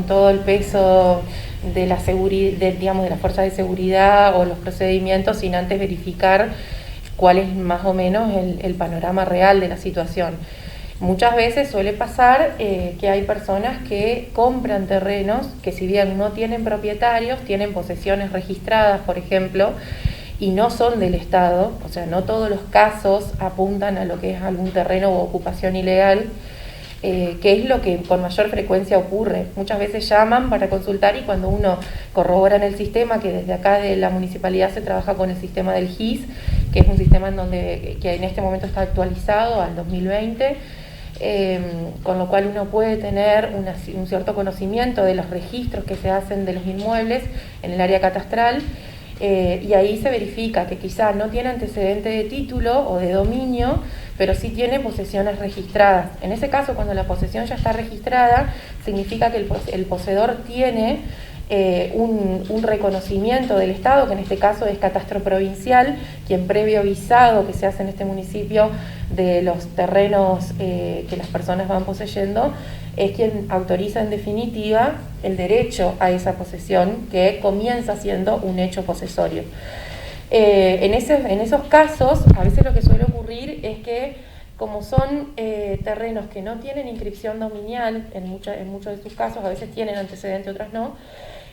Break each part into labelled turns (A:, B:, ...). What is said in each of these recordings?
A: todo el peso de la seguridad, digamos, de las fuerzas de seguridad o los procedimientos sin antes verificar cuál es más o menos el panorama real de la situación. Muchas veces suele pasar que hay personas que compran terrenos que, si bien no tienen propietarios, tienen posesiones registradas, por ejemplo, y no son del Estado. O sea, no todos los casos apuntan a lo que es algún terreno o ocupación ilegal, que es lo que con mayor frecuencia ocurre. Muchas veces llaman para consultar, y cuando uno corrobora en el sistema, que desde acá de la municipalidad se trabaja con el sistema del GIS, que es un sistema que en este momento está actualizado al 2020, con lo cual uno puede tener un cierto conocimiento de los registros que se hacen de los inmuebles en el área catastral, y ahí se verifica que quizá no tiene antecedente de título o de dominio, pero sí tiene posesiones registradas. En ese caso, cuando la posesión ya está registrada, significa que el poseedor tiene un reconocimiento del Estado, que en este caso es Catastro Provincial, quien, previo visado que se hace en este municipio de los terrenos que las personas van poseyendo, es quien autoriza en definitiva el derecho a esa posesión, que comienza siendo un hecho posesorio. En esos casos, a veces lo que suele ocurrir es que, como son terrenos que no tienen inscripción dominial, en muchos de sus casos, a veces tienen antecedentes, otras no,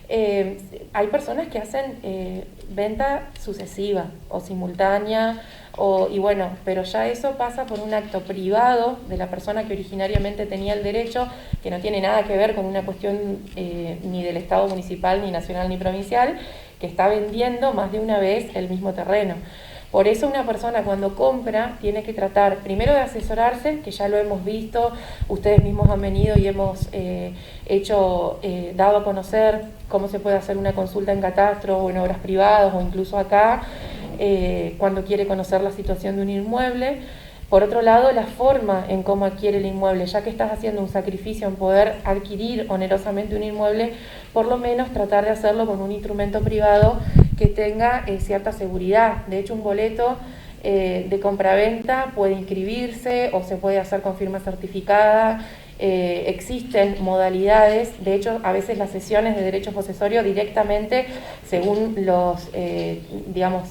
A: hay personas que hacen venta sucesiva o simultánea, y bueno, pero ya eso pasa por un acto privado de la persona que originariamente tenía el derecho, que no tiene nada que ver con una cuestión ni del Estado municipal, ni nacional, ni provincial, que está vendiendo más de una vez el mismo terreno. Por eso una persona, cuando compra, tiene que tratar primero de asesorarse, que ya lo hemos visto, ustedes mismos han venido y hemos dado a conocer cómo se puede hacer una consulta en catastro o en obras privadas, o incluso acá, cuando quiere conocer la situación de un inmueble. Por otro lado, la forma en cómo adquiere el inmueble, ya que estás haciendo un sacrificio en poder adquirir onerosamente un inmueble, por lo menos tratar de hacerlo con un instrumento privado que tenga cierta seguridad. De hecho, un boleto de compraventa puede inscribirse o se puede hacer con firma certificada. Existen modalidades. De hecho, a veces las sesiones de derecho posesorio directamente, según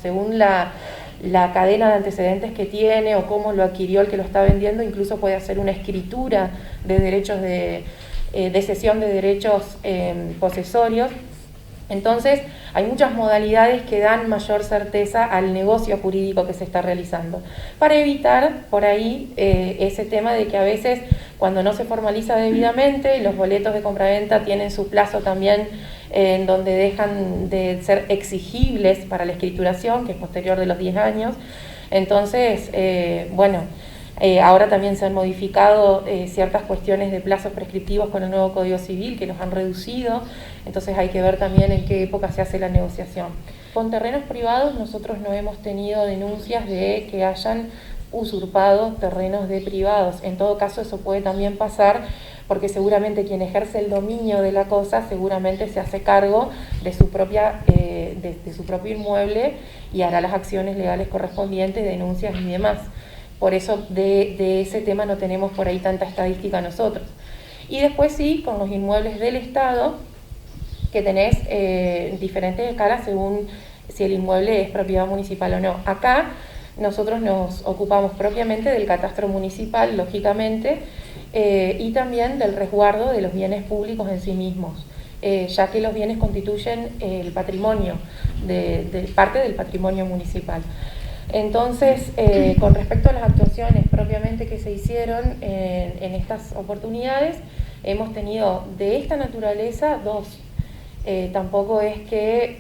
A: según la cadena de antecedentes que tiene o cómo lo adquirió el que lo está vendiendo, incluso puede hacer una escritura de derechos de cesión de derechos posesorios. Entonces, hay muchas modalidades que dan mayor certeza al negocio jurídico que se está realizando, para evitar por ahí ese tema de que a veces, cuando no se formaliza debidamente, los boletos de compraventa tienen su plazo también, en donde dejan de ser exigibles para la escrituración, que es posterior de los 10 años. Entonces, ahora también se han modificado ciertas cuestiones de plazos prescriptivos con el nuevo Código Civil, que los han reducido. Entonces hay que ver también en qué época se hace la negociación. Con terrenos privados nosotros no hemos tenido denuncias de que hayan usurpado terrenos de privados. En todo caso, eso puede también pasar, porque seguramente quien ejerce el dominio de la cosa seguramente se hace cargo de su propio inmueble y hará las acciones legales correspondientes, denuncias y demás. Por eso de ese tema no tenemos por ahí tanta estadística nosotros. Y después sí, con los inmuebles del Estado, que tenés diferentes escalas según si el inmueble es propiedad municipal o no. Acá nosotros nos ocupamos propiamente del catastro municipal, lógicamente, y también del resguardo de los bienes públicos en sí mismos, ya que los bienes constituyen el patrimonio, parte del patrimonio municipal. Entonces, con respecto a las actuaciones propiamente que se hicieron en estas oportunidades, hemos tenido de esta naturaleza dos. Tampoco es que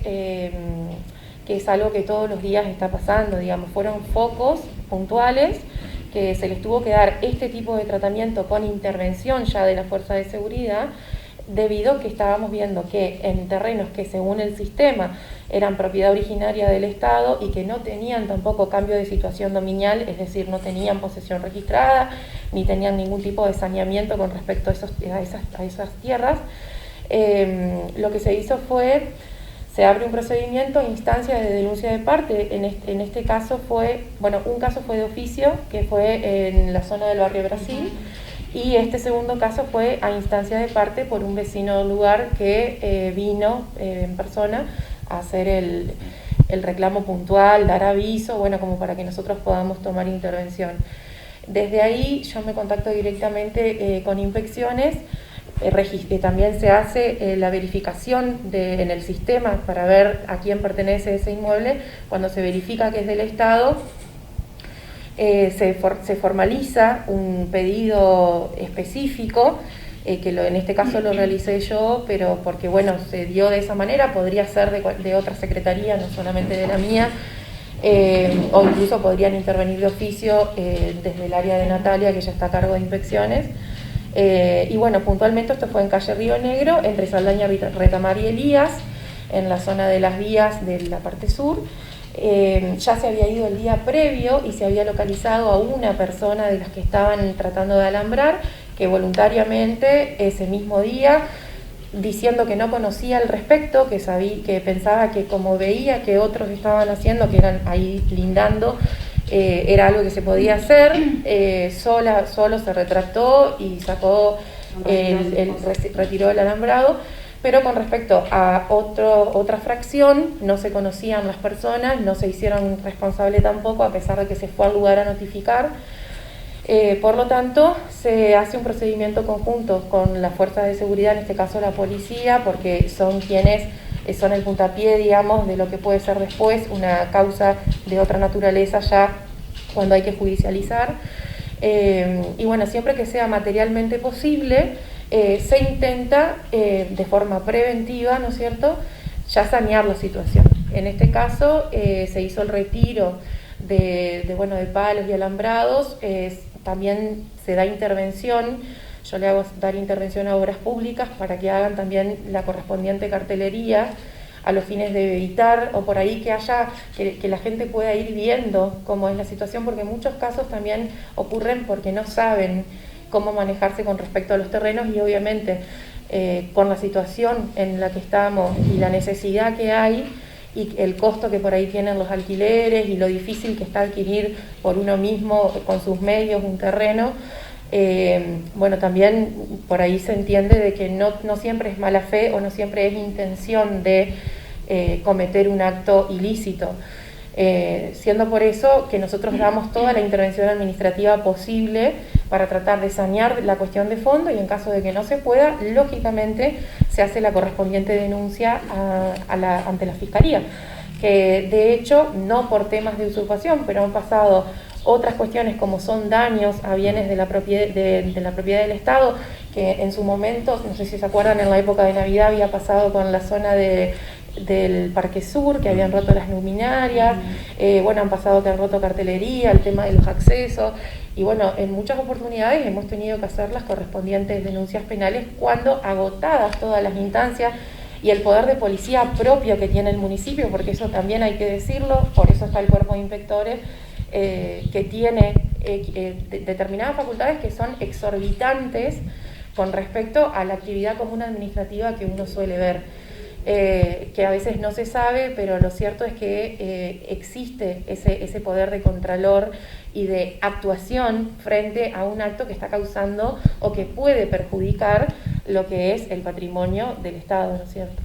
A: es algo que todos los días está pasando, digamos, fueron focos puntuales que se les tuvo que dar este tipo de tratamiento con intervención ya de la fuerza de seguridad, debido a que estábamos viendo que en terrenos que, según el sistema, eran propiedad originaria del Estado y que no tenían tampoco cambio de situación dominial, es decir, no tenían posesión registrada ni tenían ningún tipo de saneamiento con respecto a esas tierras, lo que se hizo fue, se abre un procedimiento a instancia de denuncia de parte. En este caso un caso fue de oficio, que fue en la zona del barrio Brasil, Y este segundo caso fue a instancia de parte por un vecino del lugar que vino en persona a hacer el reclamo puntual, dar aviso, bueno, como para que nosotros podamos tomar intervención. Desde ahí yo me contacto directamente con Inspecciones. También se hace la verificación en el sistema para ver a quién pertenece ese inmueble. Cuando se verifica que es del Estado, se formaliza un pedido específico, que en este caso lo realicé yo, pero porque bueno, se dio de esa manera, podría ser de otra secretaría, no solamente de la mía, o incluso podrían intervenir de oficio desde el área de Natalia, que ya está a cargo de Inspecciones. Y bueno, puntualmente esto fue en calle Río Negro, entre Saldaña, Retamar y Elías, en la zona de las vías de la parte sur. Ya se había ido el día previo y se había localizado a una persona de las que estaban tratando de alambrar, que voluntariamente ese mismo día, diciendo que no conocía al respecto, que pensaba que como veía que otros estaban haciendo, que eran ahí lindando, era algo que se podía hacer, solo se retractó y retiró el alambrado. Pero con respecto a otra fracción, no se conocían las personas, no se hicieron responsable tampoco, a pesar de que se fue al lugar a notificar. Por lo tanto, se hace un procedimiento conjunto con las fuerzas de seguridad, en este caso la policía, porque son quienes son el puntapié, digamos, de lo que puede ser después una causa de otra naturaleza ya cuando hay que judicializar. Y bueno, siempre que sea materialmente posible, se intenta de forma preventiva, ¿no es cierto?, ya sanear la situación. En este caso se hizo el retiro de palos y alambrados, también se da intervención, yo le hago dar intervención a obras públicas para que hagan también la correspondiente cartelería a los fines de evitar, o por ahí que la gente pueda ir viendo cómo es la situación, porque en muchos casos también ocurren porque no saben cómo manejarse con respecto a los terrenos y obviamente con la situación en la que estamos y la necesidad que hay y el costo que por ahí tienen los alquileres y lo difícil que está adquirir por uno mismo con sus medios un terreno, bueno, también por ahí se entiende de que no siempre es mala fe o no siempre es intención de cometer un acto ilícito. Siendo por eso que nosotros damos toda la intervención administrativa posible para tratar de sanear la cuestión de fondo, y en caso de que no se pueda, lógicamente se hace la correspondiente denuncia ante la Fiscalía, que de hecho no por temas de usurpación, pero han pasado otras cuestiones como son daños a bienes de la propiedad del Estado, que en su momento, no sé si se acuerdan, en la época de Navidad había pasado con la zona del Parque Sur, que habían roto las luminarias, bueno, han pasado que han roto cartelería, el tema de los accesos, y bueno, en muchas oportunidades hemos tenido que hacer las correspondientes denuncias penales cuando agotadas todas las instancias y el poder de policía propio que tiene el municipio, porque eso también hay que decirlo, por eso está el cuerpo de inspectores, que tiene determinadas facultades que son exorbitantes con respecto a la actividad común administrativa que uno suele ver. Que a veces no se sabe, pero lo cierto es que existe ese poder de contralor y de actuación frente a un acto que está causando o que puede perjudicar lo que es el patrimonio del Estado, ¿no es cierto?